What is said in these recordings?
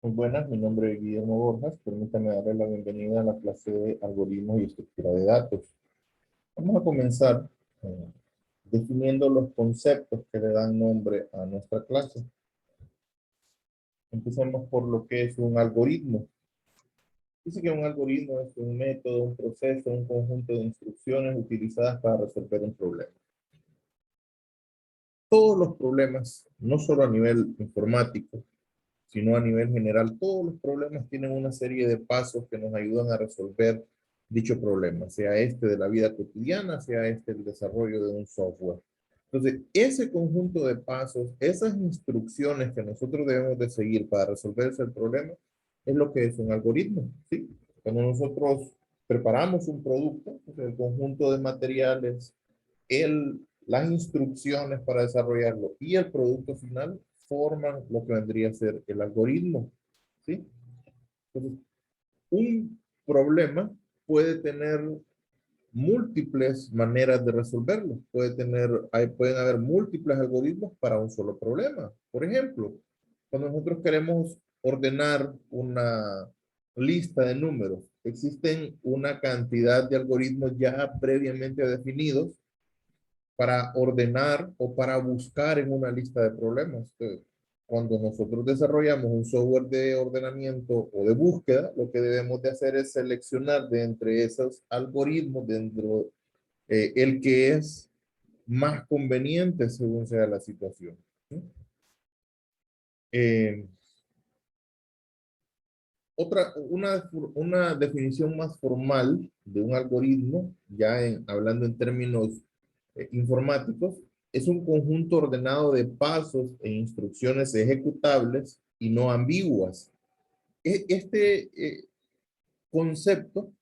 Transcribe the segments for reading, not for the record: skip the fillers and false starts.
Muy buenas, mi nombre es Guillermo Borjas. Permítame darle la bienvenida a la clase de algoritmos y estructura de datos. Vamos a comenzar definiendo los conceptos que le dan nombre a nuestra clase. Empecemos por lo que es un algoritmo. Dice que un algoritmo es un método, un proceso, un conjunto de instrucciones utilizadas para resolver un problema. Todos los problemas, no solo a nivel informático, sino a nivel general, todos los problemas tienen una serie de pasos que nos ayudan a resolver dicho problema, sea este de la vida cotidiana, sea este el desarrollo de un software. Entonces, ese conjunto de pasos, esas instrucciones que nosotros debemos de seguir para resolver ese problema, es lo que es un algoritmo, ¿sí? Cuando nosotros preparamos un producto, el conjunto de materiales, las instrucciones para desarrollarlo y el producto final forman lo que vendría a ser el algoritmo, ¿sí? Entonces, un problema puede tener múltiples maneras de resolverlo. Pueden haber múltiples algoritmos para un solo problema. Por ejemplo, cuando nosotros queremos ordenar una lista de números, existen una cantidad de algoritmos ya previamente definidos para ordenar o para buscar en una lista de problemas. Cuando nosotros desarrollamos un software de ordenamiento o de búsqueda, lo que debemos de hacer es seleccionar de entre esos algoritmos, dentro el que es más conveniente según sea la situación. ¿Sí? Eh, una definición más formal de un algoritmo, hablando en términos informáticos, es un conjunto ordenado de pasos e instrucciones ejecutables y no ambiguas. Este concepto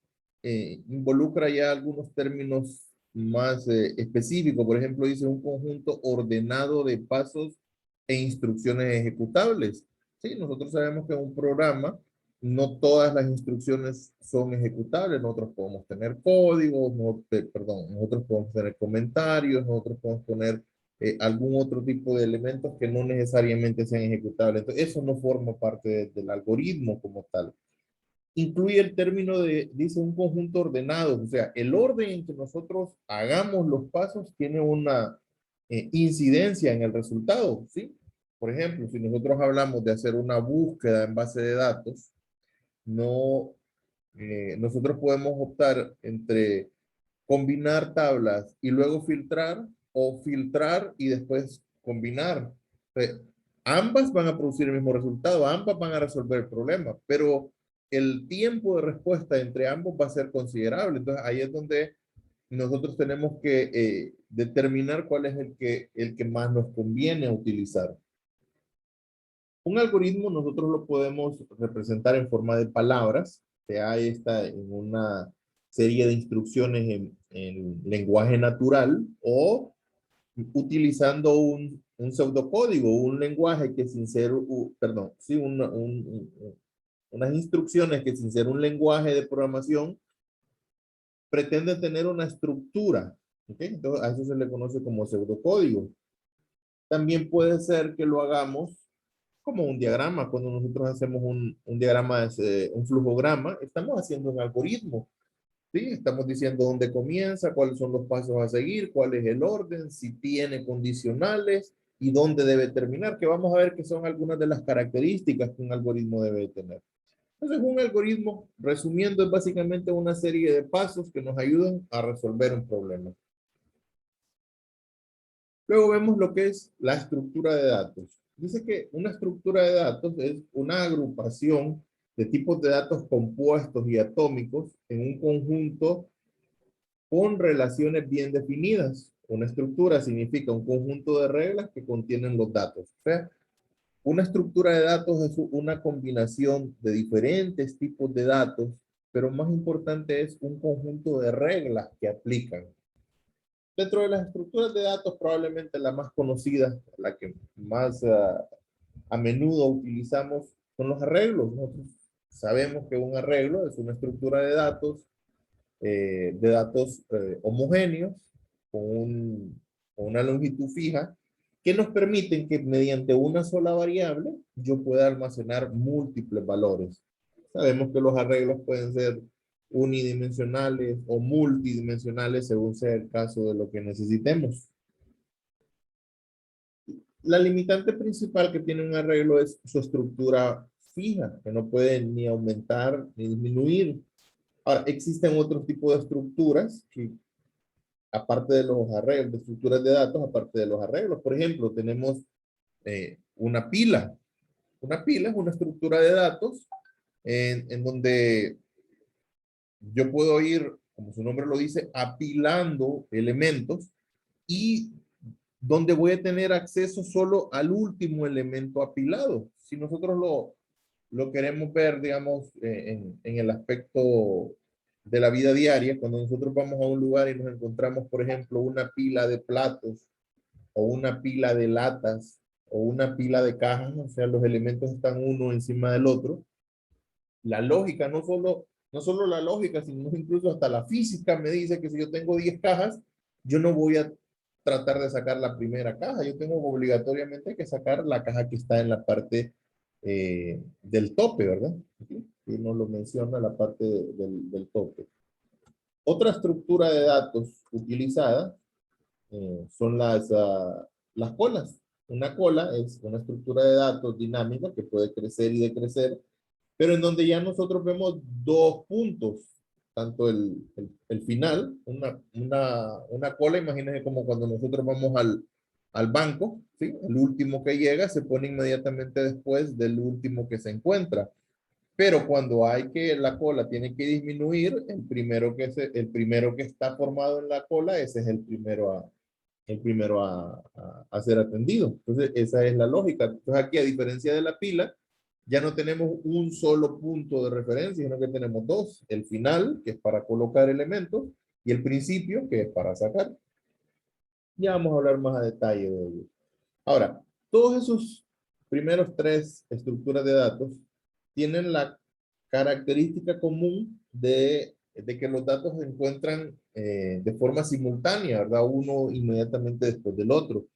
involucra ya algunos términos más específicos. Por ejemplo, dice un conjunto ordenado de pasos e instrucciones ejecutables. Sí, nosotros sabemos que en un programa no todas las instrucciones son ejecutables. Nosotros podemos tener códigos, nosotros podemos tener comentarios, nosotros podemos poner algún otro tipo de elementos que no necesariamente sean ejecutables. Entonces, eso no forma parte del algoritmo como tal. Incluye el término dice un conjunto ordenado, o sea, el orden en que nosotros hagamos los pasos tiene una incidencia en el resultado, ¿sí? Por ejemplo, si nosotros hablamos de hacer una búsqueda en base de datos, no, nosotros podemos optar entre combinar tablas y luego filtrar, o filtrar y después combinar. Ambas van a producir el mismo resultado, ambas van a resolver el problema, pero el tiempo de respuesta entre ambos va a ser considerable. Entonces ahí es donde nosotros tenemos que determinar cuál es el que más nos conviene utilizar. Un algoritmo nosotros lo podemos representar en forma de palabras, sea esta en una serie de instrucciones en lenguaje natural, o utilizando un pseudocódigo, un lenguaje que sin ser, perdón, sí, unas instrucciones que sin ser un lenguaje de programación pretenden tener una estructura. ¿Okay? Entonces a eso se le conoce como pseudocódigo. También puede ser que lo hagamos como un diagrama. Cuando nosotros hacemos un diagrama, un flujograma, estamos haciendo un algoritmo. ¿Sí? Estamos diciendo dónde comienza, cuáles son los pasos a seguir, cuál es el orden, si tiene condicionales y dónde debe terminar, que vamos a ver que son algunas de las características que un algoritmo debe tener. Entonces, un algoritmo, resumiendo, es básicamente una serie de pasos que nos ayudan a resolver un problema. Luego vemos lo que es la estructura de datos. Dice que una estructura de datos es una agrupación de tipos de datos compuestos y atómicos en un conjunto con relaciones bien definidas. Una estructura significa un conjunto de reglas que contienen los datos. O sea, una estructura de datos es una combinación de diferentes tipos de datos, pero más importante es un conjunto de reglas que aplican. Dentro de las estructuras de datos, probablemente la más conocida, la que más a menudo utilizamos, son los arreglos. Nosotros sabemos que un arreglo es una estructura de datos homogéneos con, con una longitud fija, que nos permiten que mediante una sola variable yo pueda almacenar múltiples valores. Sabemos que los arreglos pueden ser unidimensionales o multidimensionales según sea el caso de lo que necesitemos. La limitante principal que tiene un arreglo es su estructura fija, que no puede ni aumentar ni disminuir. Ahora, existen otros tipos de estructuras que, aparte de los arreglos, de estructuras de datos, aparte de los arreglos, por ejemplo, tenemos una pila. Una pila es una estructura de datos en donde yo puedo ir, como su nombre lo dice, apilando elementos y donde voy a tener acceso solo al último elemento apilado. Si nosotros lo queremos ver, digamos, en el aspecto de la vida diaria, cuando nosotros vamos a un lugar y nos encontramos, por ejemplo, una pila de platos o una pila de latas o una pila de cajas, o sea, los elementos están uno encima del otro, la lógica, no solo la lógica, sino incluso hasta la física me dice que si yo tengo 10 cajas, yo no voy a tratar de sacar la primera caja, yo tengo obligatoriamente que sacar la caja que está en la parte del tope, ¿verdad? Y nos lo menciona la parte del tope. Otra estructura de datos utilizada son las colas. Una cola es una estructura de datos dinámica que puede crecer y decrecer, pero en donde ya nosotros vemos dos puntos, tanto el final, una cola, imagínense como cuando nosotros vamos al banco, ¿sí? El último que llega se pone inmediatamente después del último que se encuentra. Pero cuando hay que la cola tiene que disminuir, el primero que está formado en la cola, ese es el primero a ser atendido. Entonces, esa es la lógica. Entonces, aquí, a diferencia de la pila, ya no tenemos un solo punto de referencia, sino que tenemos dos. El final, que es para colocar elementos, y el principio, que es para sacar. Ya vamos a hablar más a detalle de ello. Ahora, todos esos primeros tres estructuras de datos tienen la característica común de que los datos se encuentran de forma simultánea, ¿verdad? Uno inmediatamente después del otro.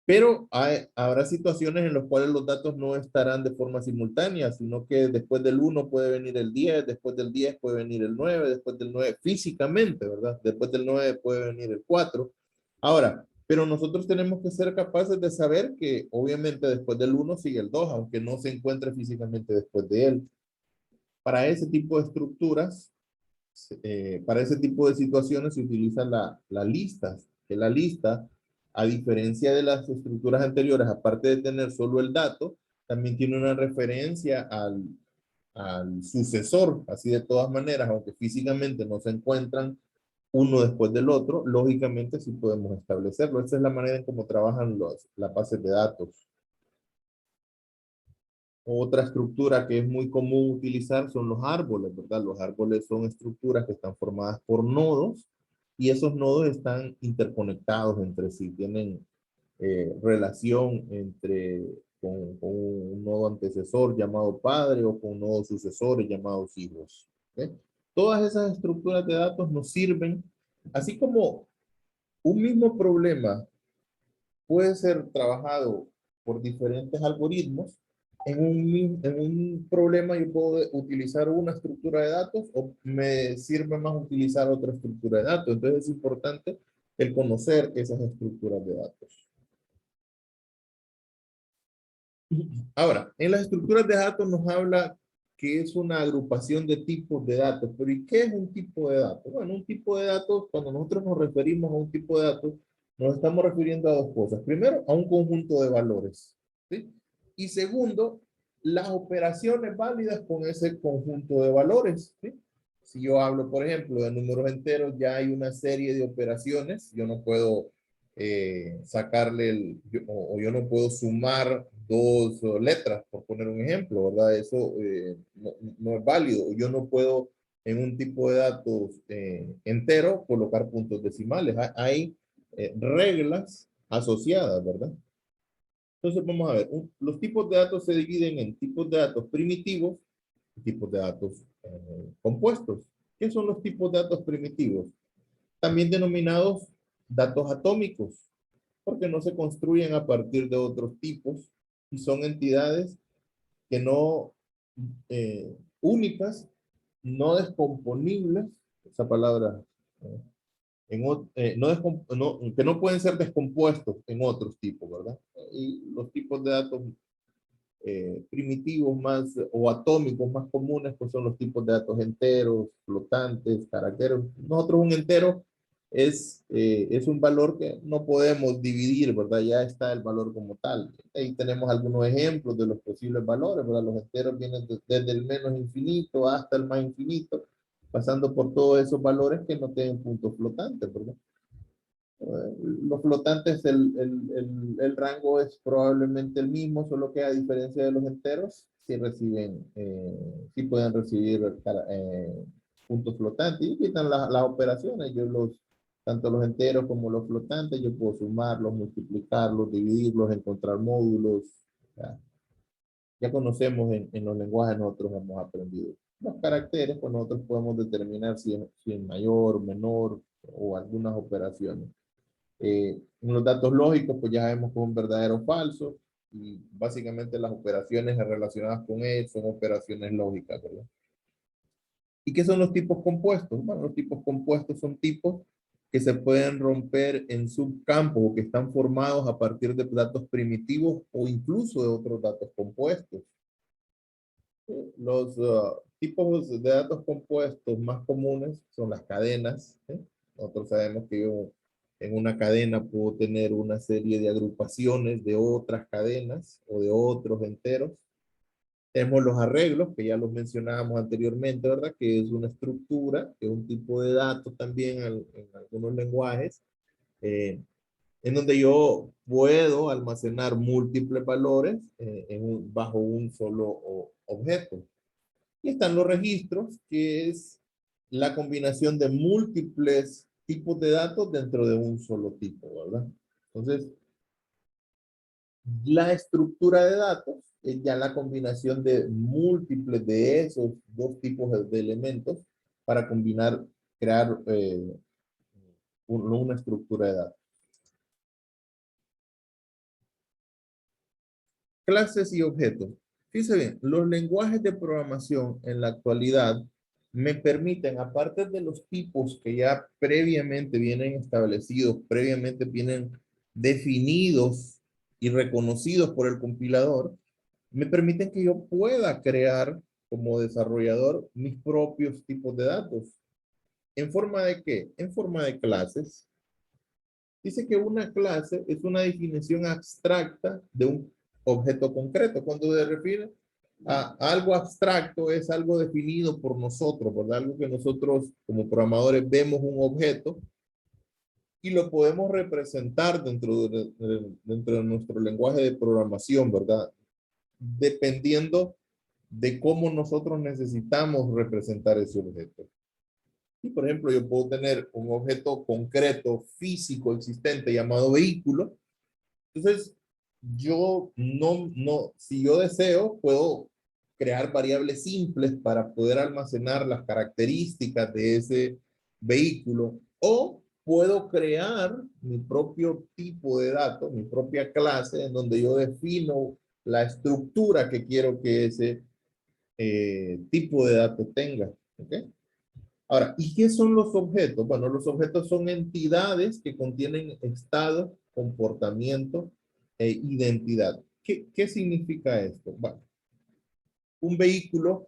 Pero habrá situaciones en las cuales los datos no estarán de forma simultánea, sino que después del 1 puede venir el 10, después del 10 puede venir el 9, después del 9 físicamente, ¿verdad? Después del 9 puede venir el 4. Ahora, pero nosotros tenemos que ser capaces de saber que obviamente después del 1 sigue el 2, aunque no se encuentre físicamente después de él. Para ese tipo de estructuras, para ese tipo de situaciones se utiliza la lista, que la lista, a diferencia de las estructuras anteriores, aparte de tener solo el dato, también tiene una referencia al sucesor, así de todas maneras, aunque físicamente no se encuentran uno después del otro, lógicamente sí podemos establecerlo. Esa es la manera en cómo trabajan las bases de datos. Otra estructura que es muy común utilizar son los árboles, ¿verdad? Los árboles son estructuras que están formadas por nodos y esos nodos están interconectados entre sí, tienen relación con un nodo antecesor llamado padre o con nodos sucesores llamados hijos. ¿Ok? Todas esas estructuras de datos nos sirven, así como un mismo problema puede ser trabajado por diferentes algoritmos. En un problema yo puedo utilizar una estructura de datos o me sirve más utilizar otra estructura de datos. Entonces es importante el conocer esas estructuras de datos. Ahora, en las estructuras de datos nos habla que es una agrupación de tipos de datos. Pero ¿y qué es un tipo de datos? Bueno, un tipo de datos, cuando nosotros nos referimos a un tipo de datos, nos estamos refiriendo a dos cosas. Primero, a un conjunto de valores, ¿sí? Y segundo, las operaciones válidas con ese conjunto de valores, ¿sí? Si yo hablo, por ejemplo, de números enteros, ya hay una serie de operaciones. Yo no puedo sacarle o yo no puedo sumar dos letras, por poner un ejemplo, ¿verdad? Eso no es válido. Yo no puedo en un tipo de datos entero colocar puntos decimales. Hay reglas asociadas, ¿verdad? Entonces vamos a ver, los tipos de datos se dividen en tipos de datos primitivos y tipos de datos compuestos. ¿Qué son los tipos de datos primitivos? También denominados datos atómicos. porque no se construyen a partir de otros tipos y son entidades que no, únicas, no descomponibles, esa palabra, que no pueden ser descompuestos en otros tipos, ¿verdad? Y los tipos de datos primitivos más o atómicos más comunes, pues son los tipos de datos enteros, flotantes, caracteres. Nosotros un entero es un valor que no podemos dividir, ¿verdad? Ya está el valor como tal. Ahí tenemos algunos ejemplos de los posibles valores, ¿verdad? Los enteros vienen desde el menos infinito hasta el más infinito, pasando por todos esos valores que no tienen puntos flotantes, ¿verdad? Los flotantes, el rango es probablemente el mismo, solo que a diferencia de los enteros, sí reciben, sí pueden recibir puntos flotantes y quitan las operaciones. Tanto los enteros como los flotantes, yo puedo sumarlos, multiplicarlos, dividirlos, encontrar módulos. Ya, ya conocemos en los lenguajes, nosotros hemos aprendido. Los caracteres, pues nosotros podemos determinar si es mayor, menor o algunas operaciones. Los datos lógicos, pues ya sabemos que es un verdadero o falso, y básicamente las operaciones relacionadas con él son operaciones lógicas, ¿verdad? ¿Y qué son los tipos compuestos? Bueno, los tipos compuestos son tipos que se pueden romper en subcampos o que están formados a partir de datos primitivos o incluso de otros datos compuestos. Los tipos de datos compuestos más comunes son las cadenas. Nosotros sabemos que yo en una cadena puedo tener una serie de agrupaciones de otras cadenas o de otros enteros. Tenemos los arreglos, que ya los mencionábamos anteriormente, ¿verdad? Que es una estructura, que es un tipo de datos también en algunos lenguajes, eh, en donde yo puedo almacenar múltiples valores bajo un solo objeto. Y están los registros, que es la combinación de múltiples tipos de datos dentro de un solo tipo, ¿verdad? Entonces, la estructura de datos es ya la combinación de múltiples de esos dos tipos de elementos para combinar, crear una estructura de datos. Clases y objetos. Fíjense bien, los lenguajes de programación en la actualidad me permiten, aparte de los tipos que ya previamente vienen establecidos, previamente vienen definidos y reconocidos por el compilador, me permiten que yo pueda crear como desarrollador mis propios tipos de datos. ¿En forma de qué? En forma de clases. Dice que una clase es una definición abstracta de un objeto concreto. Cuando se refiere a algo abstracto, es algo definido por nosotros, ¿verdad? Algo que nosotros como programadores vemos un objeto y lo podemos representar dentro de nuestro lenguaje de programación, ¿verdad? Dependiendo de cómo nosotros necesitamos representar ese objeto. Y por ejemplo, yo puedo tener un objeto concreto, físico, existente, llamado vehículo. Entonces, si yo deseo, puedo crear variables simples para poder almacenar las características de ese vehículo, o puedo crear mi propio tipo de datos, mi propia clase, en donde yo defino la estructura que quiero que ese tipo de datos tenga. ¿Ok? Ahora, ¿y qué son los objetos? Bueno, los objetos son entidades que contienen estado, comportamiento e identidad. ¿Qué significa esto? Bueno, un vehículo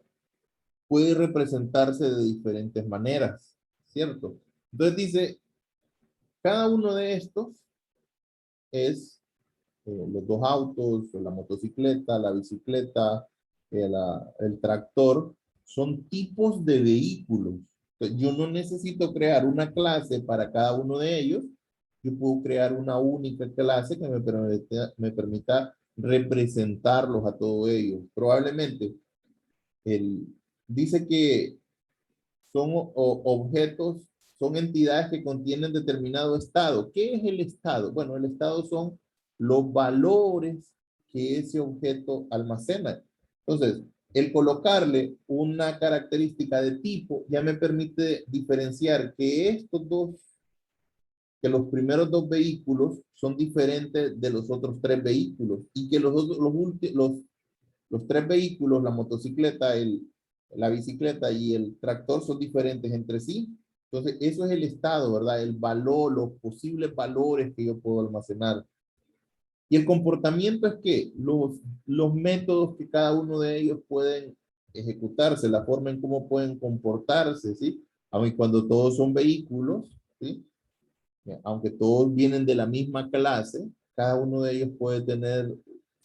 puede representarse de diferentes maneras, ¿cierto? Entonces dice, cada uno de estos es los dos autos, la motocicleta, la bicicleta, el tractor, son tipos de vehículos. Entonces, yo no necesito crear una clase para cada uno de ellos. Yo puedo crear una única clase que me permita representarlos a todos ellos. Probablemente, el, dice que son objetos, son entidades que contienen determinado estado. ¿Qué es el estado? Bueno, el estado son los valores que ese objeto almacena. Entonces, el colocarle una característica de tipo ya me permite diferenciar que estos dos que los primeros dos vehículos son diferentes de los otros tres vehículos y que los tres vehículos, la motocicleta, la bicicleta y el tractor son diferentes entre sí. Entonces, eso es el estado, ¿verdad? El valor, los posibles valores que yo puedo almacenar. Y el comportamiento es que los métodos que cada uno de ellos pueden ejecutarse, la forma en cómo pueden comportarse, ¿sí? Aunque cuando todos son vehículos, ¿sí? Aunque todos vienen de la misma clase, cada uno de ellos puede tener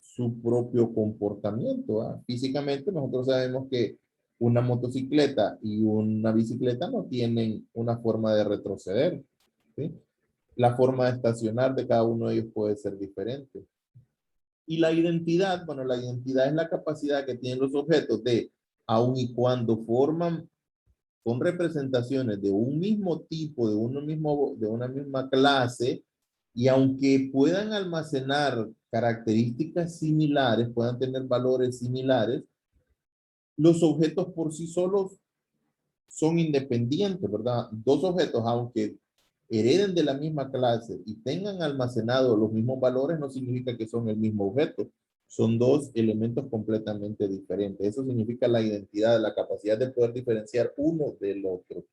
su propio comportamiento. ¿Ah? Físicamente nosotros sabemos que una motocicleta y una bicicleta no tienen una forma de retroceder. ¿Sí? La forma de estacionar de cada uno de ellos puede ser diferente. Y la identidad, bueno, la identidad es la capacidad que tienen los objetos de, aun y cuando forman con representaciones de un mismo tipo, de una misma clase, y aunque puedan almacenar características similares, puedan tener valores similares, los objetos por sí solos son independientes, ¿verdad? Dos objetos, aunque hereden de la misma clase y tengan almacenado los mismos valores, no significa que son el mismo objeto. Son dos elementos completamente diferentes. Eso significa la identidad, la capacidad de poder diferenciar uno del otro.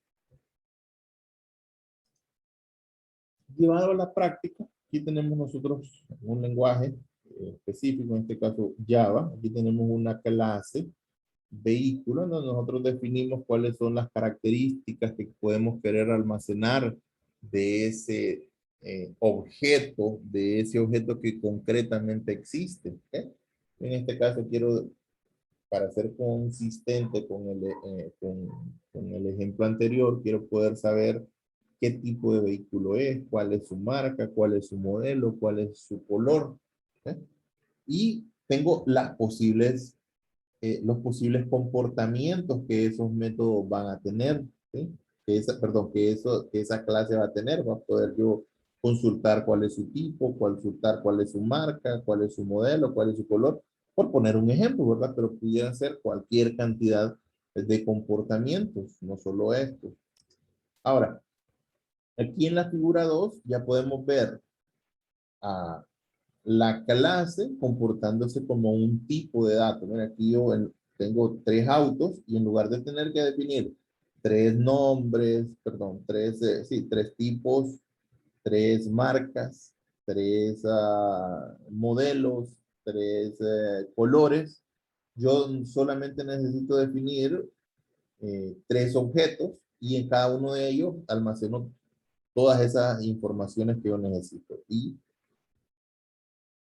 Llevado a la práctica, aquí tenemos nosotros un lenguaje específico, en este caso Java. Aquí tenemos una clase vehículo, donde nosotros definimos cuáles son las características que podemos querer almacenar de ese de ese objeto que concretamente existe. ¿Okay? En este caso quiero, para ser consistente con el ejemplo anterior, quiero poder saber qué tipo de vehículo es, cuál es su marca, cuál es su modelo, cuál es su color. ¿Okay? Y tengo los posibles comportamientos que esos métodos van a tener, ¿sí? Que esa clase va a tener. Va a poder yo consultar cuál es su tipo, consultar cuál es su marca, cuál es su modelo, cuál es su color, por poner un ejemplo, ¿verdad? Pero pudiera ser cualquier cantidad de comportamientos, no solo esto. Ahora, aquí en la figura 2 ya podemos ver a la clase comportándose como un tipo de dato. Mira, aquí yo tengo tres autos y en lugar de tener que definir tres nombres, perdón, tres tipos, tres marcas, tres modelos, tres colores, yo solamente necesito definir tres objetos y en cada uno de ellos almaceno todas esas informaciones que yo necesito. Y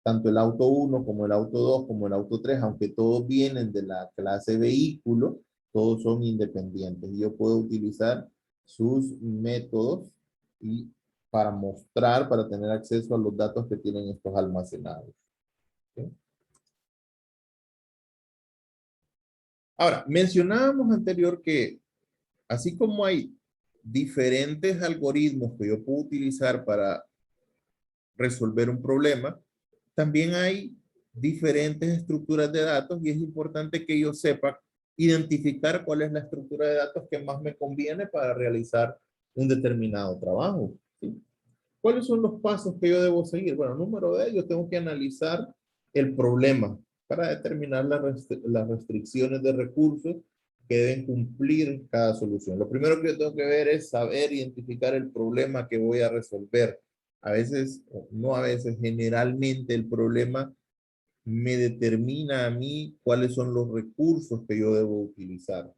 tanto el auto 1 como el auto 2 como el auto 3, aunque todos vienen de la clase vehículo, todos son independientes. Y yo puedo utilizar sus métodos y para mostrar, para tener acceso a los datos que tienen estos almacenados. ¿Sí? Ahora, mencionábamos anterior que así como hay diferentes algoritmos que yo puedo utilizar para resolver un problema, también hay diferentes estructuras de datos y es importante que yo sepa identificar cuál es la estructura de datos que más me conviene para realizar un determinado trabajo. ¿Sí? ¿Cuáles son los pasos que yo debo seguir? Bueno, número de ellos, tengo que analizar el problema para determinar las restricciones de recursos que deben cumplir cada solución. Lo primero que yo tengo que ver es saber identificar el problema que voy a resolver. A veces, no a veces, generalmente el problema me determina a mí cuáles son los recursos que yo debo utilizar.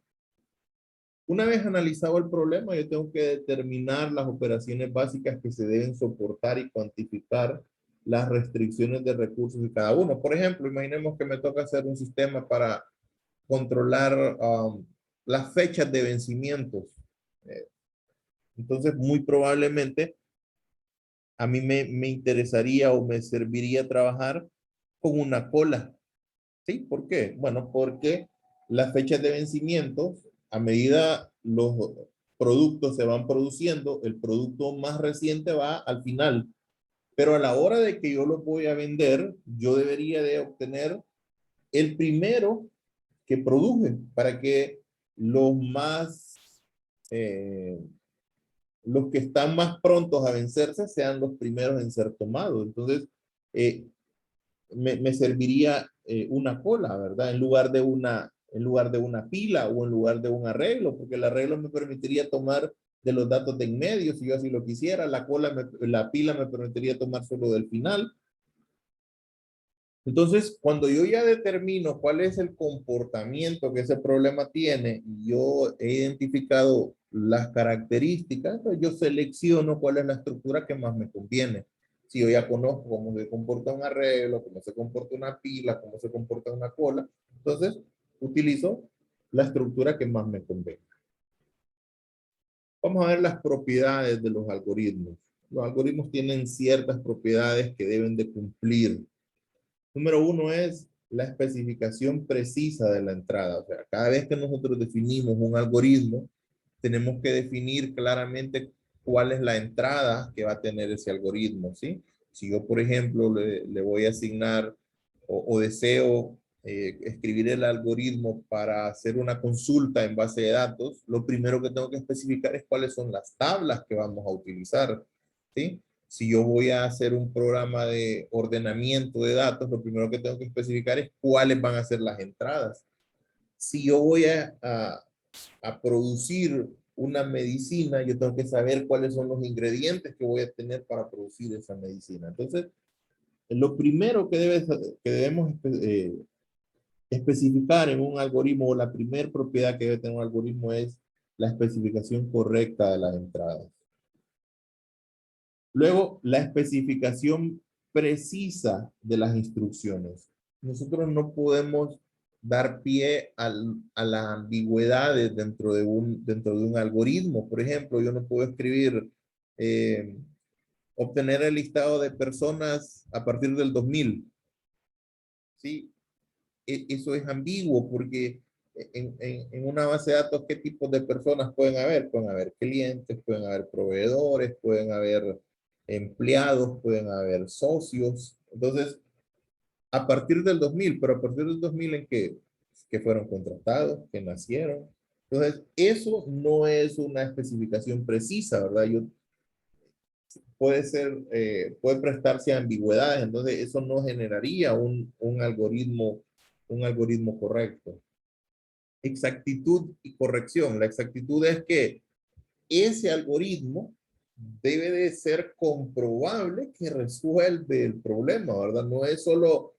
Una vez analizado el problema, yo tengo que determinar las operaciones básicas que se deben soportar y cuantificar las restricciones de recursos de cada uno. Por ejemplo, imaginemos que me toca hacer un sistema para controlar las fechas de vencimientos. Eh, Entonces, muy probablemente a mí me interesaría o me serviría trabajar con una cola. ¿Sí? ¿Por qué? Bueno, porque las fechas de vencimiento, a medida los productos se van produciendo, el producto más reciente va al final. Pero a la hora de que yo lo voy a vender, yo debería de obtener el primero que produje para que los más, eh, los que están más prontos a vencerse sean los primeros en ser tomados. Entonces, eh, me serviría una cola, ¿verdad? En lugar de una pila o en lugar de un arreglo, porque el arreglo me permitiría tomar de los datos de en medio, si yo así lo quisiera, la pila me permitiría tomar solo del final. Entonces, cuando yo ya determino cuál es el comportamiento que ese problema tiene, y yo he identificado las características, pues yo selecciono cuál es la estructura que más me conviene. Si yo ya conozco cómo se comporta un arreglo, cómo se comporta una pila, cómo se comporta una cola, entonces utilizo la estructura que más me convenga. Vamos a ver las propiedades de los algoritmos. Los algoritmos tienen ciertas propiedades que deben de cumplir. Número uno es la especificación precisa de la entrada. O sea, cada vez que nosotros definimos un algoritmo, tenemos que definir claramente cuál es la entrada que va a tener ese algoritmo, ¿sí? Si yo, por ejemplo, le voy a asignar o deseo escribir el algoritmo para hacer una consulta en base de datos, lo primero que tengo que especificar es cuáles son las tablas que vamos a utilizar, ¿sí? Si yo voy a hacer un programa de ordenamiento de datos, lo primero que tengo que especificar es cuáles van a ser las entradas. Si yo voy a producir una medicina, yo tengo que saber cuáles son los ingredientes que voy a tener para producir esa medicina. Entonces, lo primero que debemos especificar en un algoritmo, o la primera propiedad que debe tener un algoritmo es la especificación correcta de las entradas. Luego, la especificación precisa de las instrucciones. Nosotros no podemos dar pie a las ambigüedades dentro de un algoritmo. Por ejemplo, yo no puedo escribir obtener el listado de personas a partir del 2000. ¿Sí? Eso es ambiguo porque en una base de datos, ¿qué tipos de personas pueden haber? Pueden haber clientes, pueden haber proveedores, pueden haber empleados, pueden haber socios. Entonces, a partir del 2000, pero a partir del 2000 en que fueron contratados, que nacieron. Entonces, eso no es una especificación precisa, ¿verdad? Puede prestarse a ambigüedades, entonces eso no generaría un algoritmo correcto. Exactitud y corrección. La exactitud es que ese algoritmo debe de ser comprobable que resuelve el problema, ¿verdad? No es solo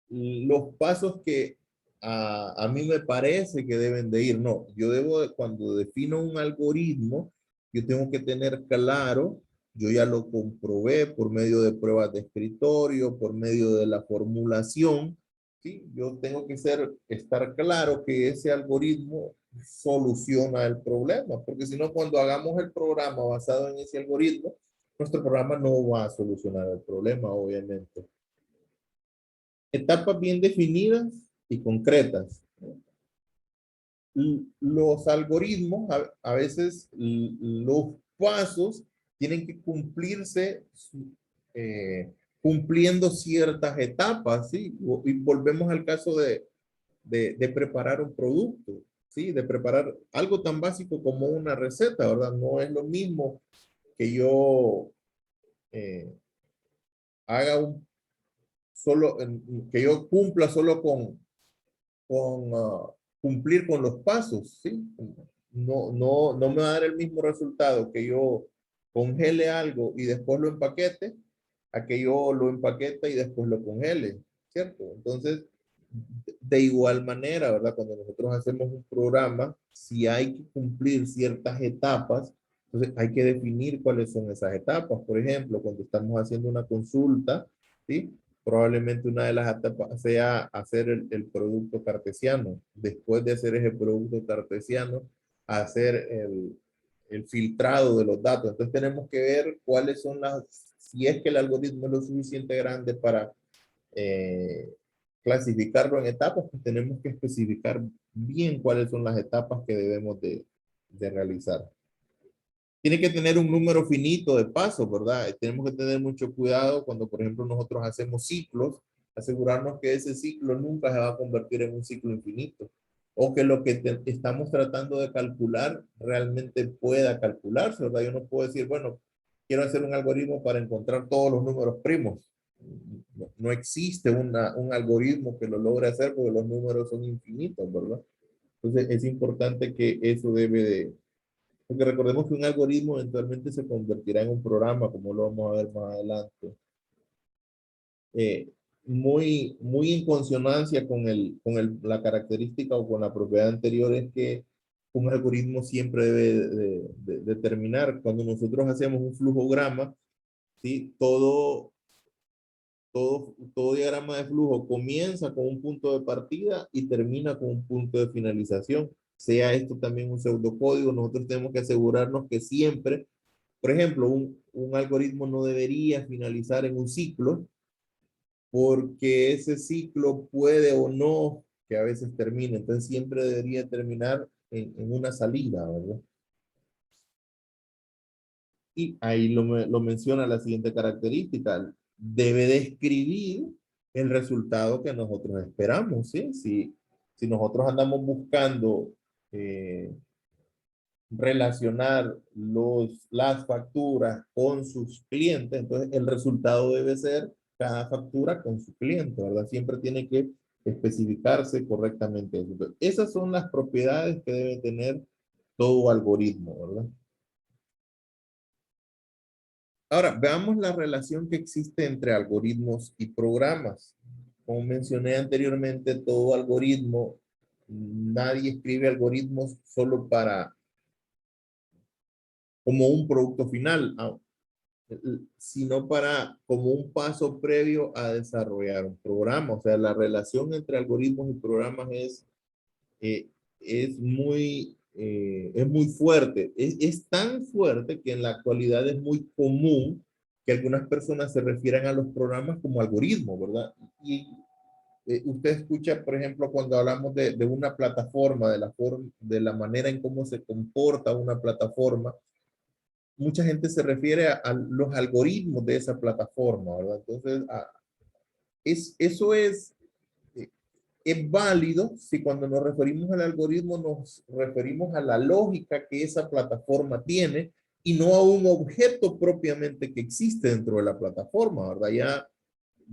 los pasos que a mí me parece que deben de ir. No, cuando defino un algoritmo, yo tengo que tener claro, yo ya lo comprobé por medio de pruebas de escritorio, por medio de la formulación, ¿sí? Yo tengo que estar claro que ese algoritmo soluciona el problema, porque si no, cuando hagamos el programa basado en ese algoritmo, nuestro programa no va a solucionar el problema, obviamente. Etapas bien definidas y concretas. Los algoritmos, a veces los pasos tienen que cumplirse cumpliendo ciertas etapas, ¿sí? Y volvemos al caso de preparar un producto, ¿sí? De preparar algo tan básico como una receta, ¿verdad? No es lo mismo que yo eh, haga que yo cumpla solo con cumplir con los pasos, ¿sí? No me va a dar el mismo resultado que yo congele algo y después lo empaquete, a que yo lo empaquete y después lo congele, ¿cierto? Entonces, de igual manera, ¿verdad? Cuando nosotros hacemos un programa, si hay que cumplir ciertas etapas, entonces hay que definir cuáles son esas etapas. Por ejemplo, cuando estamos haciendo una consulta, ¿sí? Probablemente una de las etapas sea hacer el producto cartesiano. Después de hacer ese producto cartesiano, hacer el filtrado de los datos. Entonces tenemos que ver cuáles son si es que el algoritmo es lo suficiente grande para eh, clasificarlo en etapas, pues tenemos que especificar bien cuáles son las etapas que debemos de realizar. Tiene que tener un número finito de pasos, ¿verdad? Tenemos que tener mucho cuidado cuando, por ejemplo, nosotros hacemos ciclos, asegurarnos que ese ciclo nunca se va a convertir en un ciclo infinito. o que lo que estamos tratando de calcular realmente pueda calcularse, ¿verdad? Yo no puedo decir, bueno, quiero hacer un algoritmo para encontrar todos los números primos. No, no existe un algoritmo que lo logre hacer porque los números son infinitos, ¿verdad? Entonces es importante que eso debe de... Porque recordemos que un algoritmo eventualmente se convertirá en un programa, como lo vamos a ver más adelante. Muy en consonancia la característica o con la propiedad anterior es que un algoritmo siempre debe de determinar, cuando nosotros hacemos un flujograma, ¿sí? Todo diagrama de flujo comienza con un punto de partida y termina con un punto de finalización. Sea esto también un pseudocódigo, nosotros tenemos que asegurarnos que siempre, por ejemplo, un algoritmo no debería finalizar en un ciclo, porque ese ciclo puede o no que a veces termine. Entonces siempre debería terminar en una salida, ¿verdad? Y ahí lo menciona la siguiente característica. Debe describir el resultado que nosotros esperamos, ¿sí? Si nosotros andamos buscando relacionar las facturas con sus clientes, entonces el resultado debe ser cada factura con su cliente, ¿verdad? Siempre tiene que especificarse correctamente eso. Entonces, esas son las propiedades que debe tener todo algoritmo, ¿verdad? Ahora, veamos la relación que existe entre algoritmos y programas. Como mencioné anteriormente, todo algoritmo, nadie escribe algoritmos solo como un producto final, sino como un paso previo a desarrollar un programa. O sea, la relación entre algoritmos y programas eh, es muy fuerte. Es tan fuerte que en la actualidad es muy común que algunas personas se refieran a los programas como algoritmos, ¿verdad? Y usted escucha, por ejemplo, cuando hablamos de una plataforma, de la manera en cómo se comporta una plataforma, mucha gente se refiere a los algoritmos de esa plataforma, ¿verdad? Entonces, eso eh, es válido si cuando nos referimos al algoritmo nos referimos a la lógica que esa plataforma tiene y no a un objeto propiamente que existe dentro de la plataforma, ¿verdad?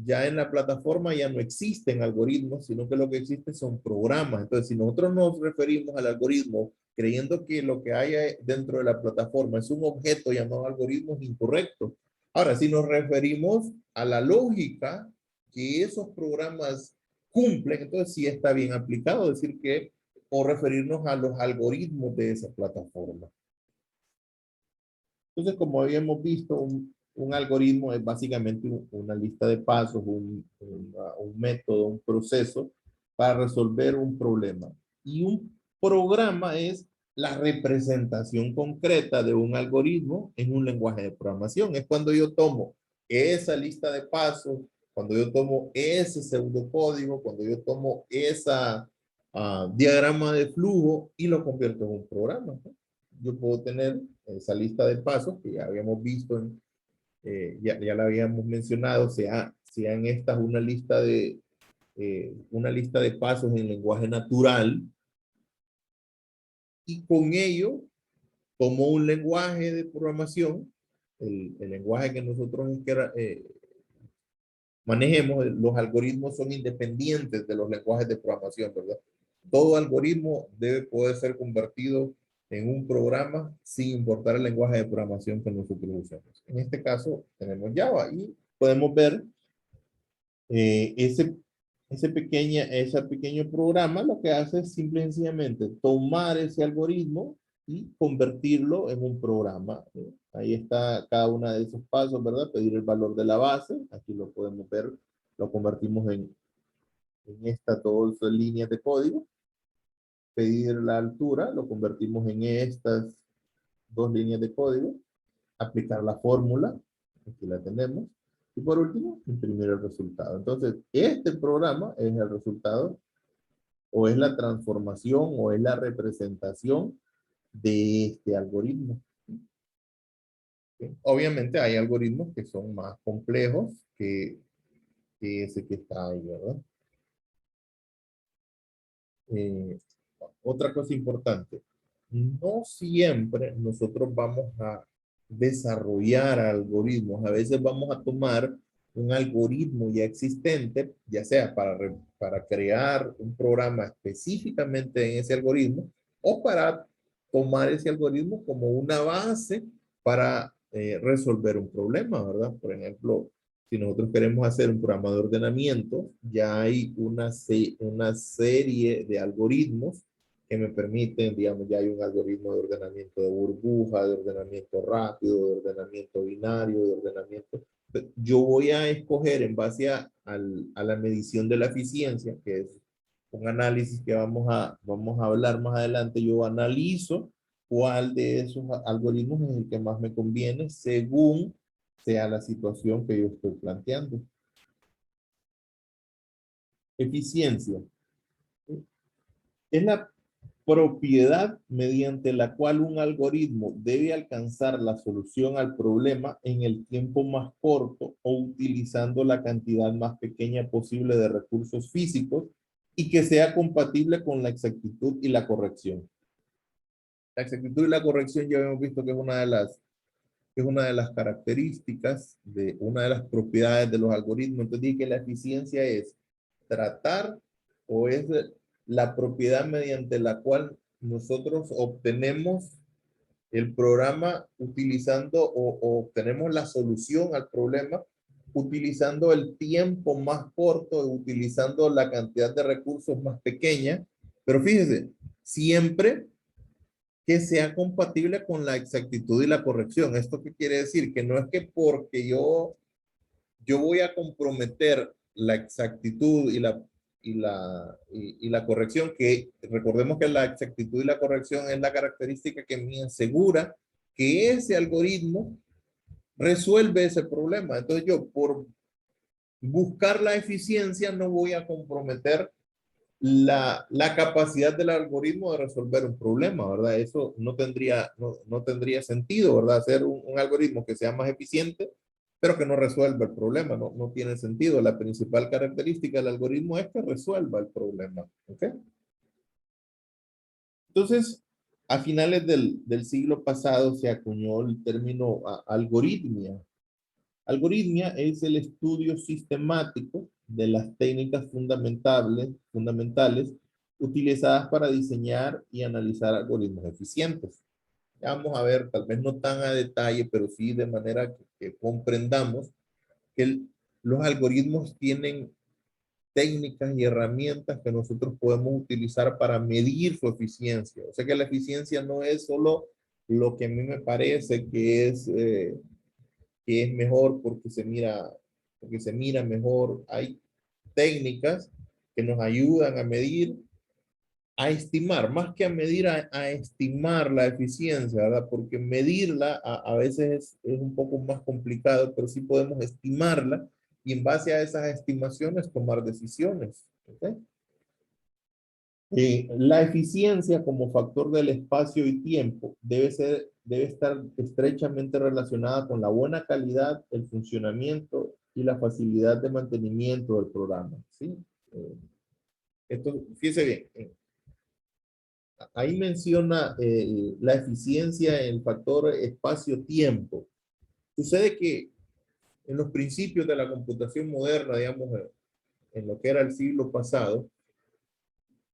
Ya en la plataforma ya no existen algoritmos, sino que lo que existen son programas. Entonces, si nosotros nos referimos al algoritmo creyendo que lo que hay dentro de la plataforma es un objeto llamado algoritmo, es incorrecto. Ahora, si nos referimos a la lógica que esos programas cumplen, entonces sí está bien aplicado decir que, o referirnos a los algoritmos de esa plataforma. Entonces, como habíamos visto, un algoritmo es básicamente una lista de pasos, un método, un proceso para resolver un problema. Y un programa es la representación concreta de un algoritmo en un lenguaje de programación. Es cuando yo tomo esa lista de pasos, cuando yo tomo ese pseudocódigo, cuando yo tomo esa diagrama de flujo y lo convierto en un programa, ¿no? Yo puedo tener esa lista de pasos que ya habíamos visto, ya la habíamos mencionado, sean estas una lista de pasos en lenguaje natural, y con ello tomo un lenguaje de programación, el lenguaje que nosotros manejemos. Los algoritmos son independientes de los lenguajes de programación, ¿verdad? Todo algoritmo debe poder ser convertido en un programa sin importar el lenguaje de programación que nosotros usemos. En este caso tenemos Java y podemos ver ese pequeño programa lo que hace es simple y sencillamente tomar ese algoritmo y convertirlo en un programa. Ahí está cada uno de esos pasos, ¿verdad? Pedir el valor de la base, aquí lo podemos ver, lo convertimos en estas dos líneas de código. Pedir la altura, lo convertimos en estas dos líneas de código. Aplicar la fórmula, aquí la tenemos. Y por último, imprimir el resultado. Entonces, este programa es el resultado, o es la transformación, o es la representación de este algoritmo. ¿Sí? Obviamente hay algoritmos que son más complejos que ese que está ahí, ¿verdad? Eh, otra cosa importante, no siempre nosotros vamos a desarrollar algoritmos. A veces vamos a tomar un algoritmo ya existente, ya sea para crear un programa específicamente en ese algoritmo o para tomar ese algoritmo como una base para resolver un problema, ¿verdad? Por ejemplo, si nosotros queremos hacer un programa de ordenamiento, ya hay una serie de algoritmos que me permiten, digamos, ya hay un algoritmo de ordenamiento de burbuja, de ordenamiento rápido, de ordenamiento binario, de ordenamiento. Yo voy a escoger en base a la medición de la eficiencia, que es un análisis que vamos a hablar más adelante. Yo analizo cuál de esos algoritmos es el que más me conviene según sea la situación que yo estoy planteando. Eficiencia es la propiedad mediante la cual un algoritmo debe alcanzar la solución al problema en el tiempo más corto o utilizando la cantidad más pequeña posible de recursos físicos y que sea compatible con la exactitud y la corrección. La exactitud y la corrección ya hemos visto que es una de las características de una de las propiedades de los algoritmos. Entonces dije que la eficiencia es tratar o es la propiedad mediante la cual nosotros obtenemos el programa utilizando o obtenemos la solución al problema utilizando el tiempo más corto, utilizando la cantidad de recursos más pequeña. Pero fíjese, siempre que sea compatible con la exactitud y la corrección. ¿Esto qué quiere decir? Que no es que porque yo voy a comprometer la exactitud y la corrección, que recordemos que la exactitud y la corrección es la característica que me asegura que ese algoritmo resuelve ese problema. Entonces yo por buscar la eficiencia no voy a comprometer la capacidad del algoritmo de resolver un problema, ¿verdad? Eso no tendría sentido, ¿verdad? Hacer un algoritmo que sea más eficiente, pero que no resuelva el problema, no tiene sentido. La principal característica del algoritmo es que resuelva el problema, ¿ok? Entonces, a finales del siglo pasado se acuñó el término algoritmia. Algoritmia es el estudio sistemático de las técnicas fundamentales utilizadas para diseñar y analizar algoritmos eficientes. Ya vamos a ver, tal vez no tan a detalle, pero sí de manera que comprendamos que los algoritmos tienen técnicas y herramientas que nosotros podemos utilizar para medir su eficiencia. O sea que la eficiencia no es solo lo que a mí me parece que es mejor porque se mira mejor. Hay técnicas que nos ayudan a medir, a estimar, más que a medir, a estimar la eficiencia, ¿verdad? Porque medirla a veces es un poco más complicado, pero sí podemos estimarla y en base a esas estimaciones tomar decisiones. ¿Okay? La eficiencia como factor del espacio y tiempo debe estar estrechamente relacionada con la buena calidad, el funcionamiento y la facilidad de mantenimiento del programa. ¿Sí? Esto, fíjese bien, ahí menciona la eficiencia en el factor espacio-tiempo. Sucede que en los principios de la computación moderna, digamos, en lo que era el siglo pasado,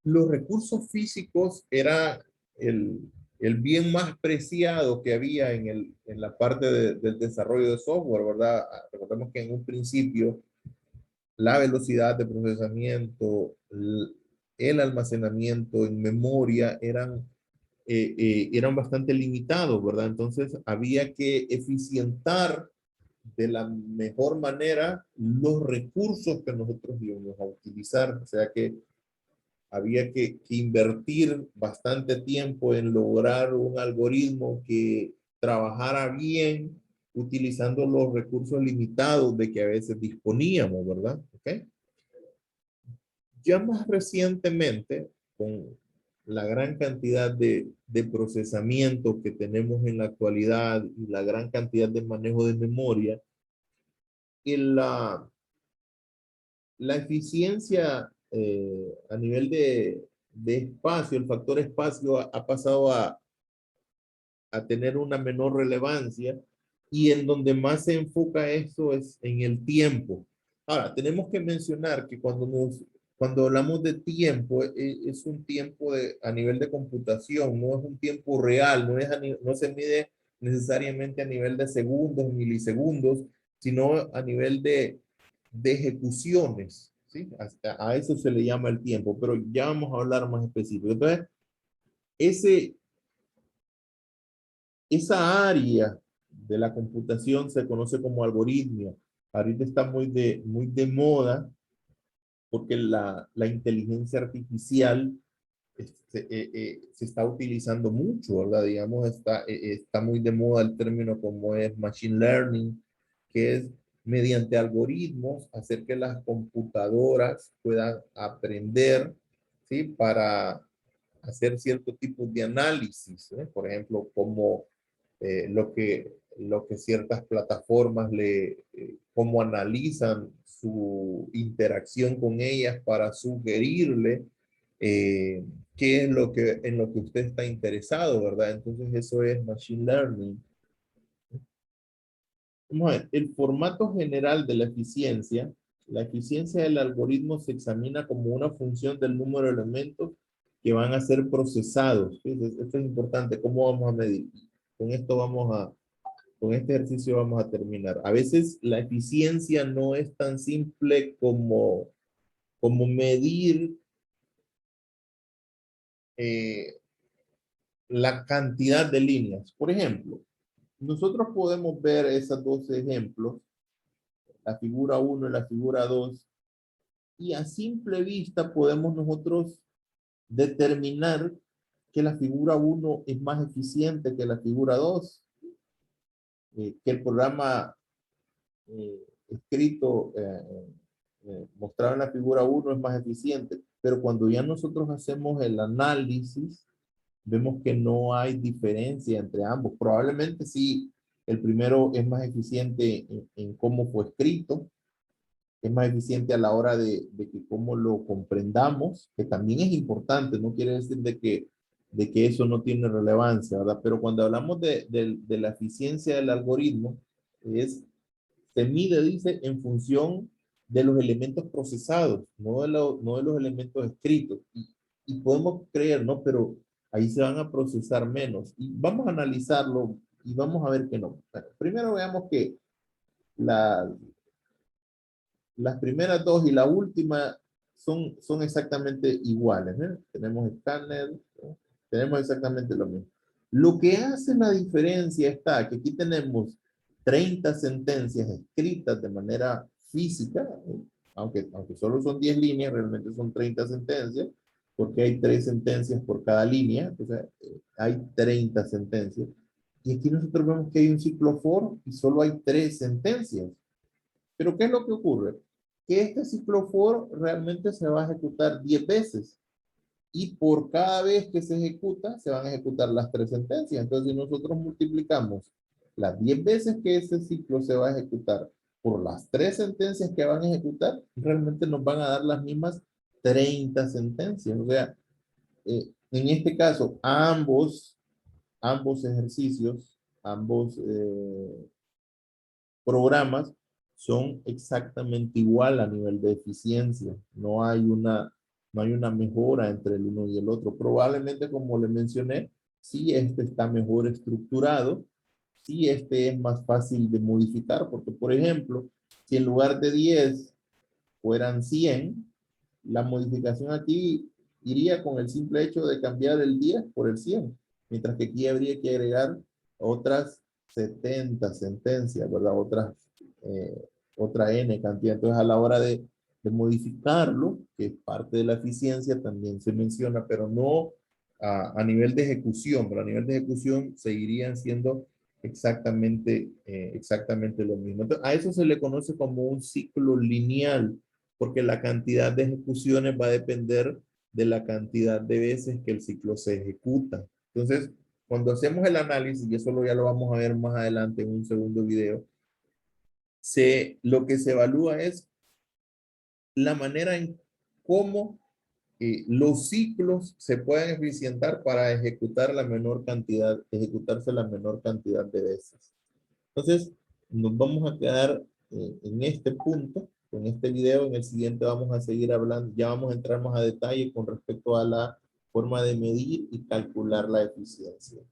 los recursos físicos era el, el bien más preciado que había en la parte del desarrollo de software, ¿verdad? Recordemos que en un principio la velocidad de procesamiento, el almacenamiento en memoria eran bastante limitados, ¿verdad? Entonces había que eficientar de la mejor manera los recursos que nosotros íbamos a utilizar. O sea que había que invertir bastante tiempo en lograr un algoritmo que trabajara bien utilizando los recursos limitados de que a veces disponíamos, ¿verdad? ¿Okay? Ya más recientemente, con la gran cantidad de procesamiento que tenemos en la actualidad y la gran cantidad de manejo de memoria, y la eficiencia a nivel de espacio, el factor espacio ha pasado a tener una menor relevancia y en donde más se enfoca esto es en el tiempo. Ahora, tenemos que mencionar que cuando hablamos de tiempo, es un tiempo a nivel de computación, no es un tiempo real, no se mide necesariamente a nivel de segundos, milisegundos, sino a nivel de ejecuciones, ¿sí? A eso se le llama el tiempo, pero ya vamos a hablar más específico. Entonces, ese, esa área de la computación se conoce como algoritmia. Ahorita está muy de moda porque la inteligencia artificial se está utilizando mucho, ¿verdad? Digamos, está muy de moda el término como es machine learning, que es mediante algoritmos hacer que las computadoras puedan aprender, ¿sí? Para hacer cierto tipo de análisis, ¿eh? Por ejemplo, como lo que ciertas plataformas cómo analizan su interacción con ellas para sugerirle eh, qué es en lo que usted está interesado, ¿verdad? Entonces eso es machine learning. Vamos a ver, el formato general de la eficiencia del algoritmo se examina como una función del número de elementos que van a ser procesados. Esto es importante, ¿cómo vamos a medir? Con esto con este ejercicio vamos a terminar. A veces la eficiencia no es tan simple como medir eh, la cantidad de líneas. Por ejemplo, nosotros podemos ver esos dos ejemplos, la figura uno y la figura 2, y a simple vista podemos nosotros determinar que la figura uno es más eficiente que la figura 2, que el programa escrito, mostrado en la figura uno es más eficiente, pero cuando ya nosotros hacemos el análisis, vemos que no hay diferencia entre ambos. Probablemente sí, el primero es más eficiente en cómo fue escrito, es más eficiente a la hora de que cómo lo comprendamos, que también es importante, no quiere decir de que eso no tiene relevancia, ¿verdad? Pero cuando hablamos de la eficiencia del algoritmo, se mide, dice, en función de los elementos procesados, no de los elementos escritos. Y podemos creer, ¿no? Pero ahí se van a procesar menos. Y vamos a analizarlo y vamos a ver que no. Bueno, primero veamos que la, las primeras dos y la última son exactamente iguales, ¿eh? Tenemos escáner, ¿no? Tenemos exactamente lo mismo. Lo que hace la diferencia está que aquí tenemos 30 sentencias escritas de manera física, ¿eh? Aunque solo son 10 líneas, realmente son 30 sentencias, porque hay 3 sentencias por cada línea, entonces hay 30 sentencias. Y aquí nosotros vemos que hay un ciclo for y solo hay 3 sentencias. Pero ¿qué es lo que ocurre? Que este ciclo for realmente se va a ejecutar 10 veces y por cada vez que se ejecuta, se van a ejecutar las 3 sentencias. Entonces, si nosotros multiplicamos las 10 veces que ese ciclo se va a ejecutar por las 3 sentencias que van a ejecutar, realmente nos van a dar las mismas 30 sentencias. O sea, en este caso, ambos ejercicios, ambos programas son exactamente igual a nivel de eficiencia. No hay una mejora entre el uno y el otro. Probablemente, como le mencioné, sí este está mejor estructurado, sí este es más fácil de modificar, porque por ejemplo, si en lugar de 10 fueran 100, la modificación aquí iría con el simple hecho de cambiar el 10 por el 100, mientras que aquí habría que agregar otras 70 sentencias, ¿verdad? Eh, otra N cantidad. Entonces, a la hora de modificarlo, que es parte de la eficiencia, también se menciona, pero no a nivel de ejecución, pero a nivel de ejecución seguirían siendo exactamente lo mismo. Entonces, a eso se le conoce como un ciclo lineal, porque la cantidad de ejecuciones va a depender de la cantidad de veces que el ciclo se ejecuta. Entonces, cuando hacemos el análisis, y eso ya lo vamos a ver más adelante en un segundo video, lo que se evalúa es la manera en cómo los ciclos se pueden eficientar para ejecutarse la menor cantidad de veces. Entonces, nos vamos a quedar en este punto, con este video. En el siguiente vamos a seguir hablando, ya vamos a entrar más a detalle con respecto a la forma de medir y calcular la eficiencia.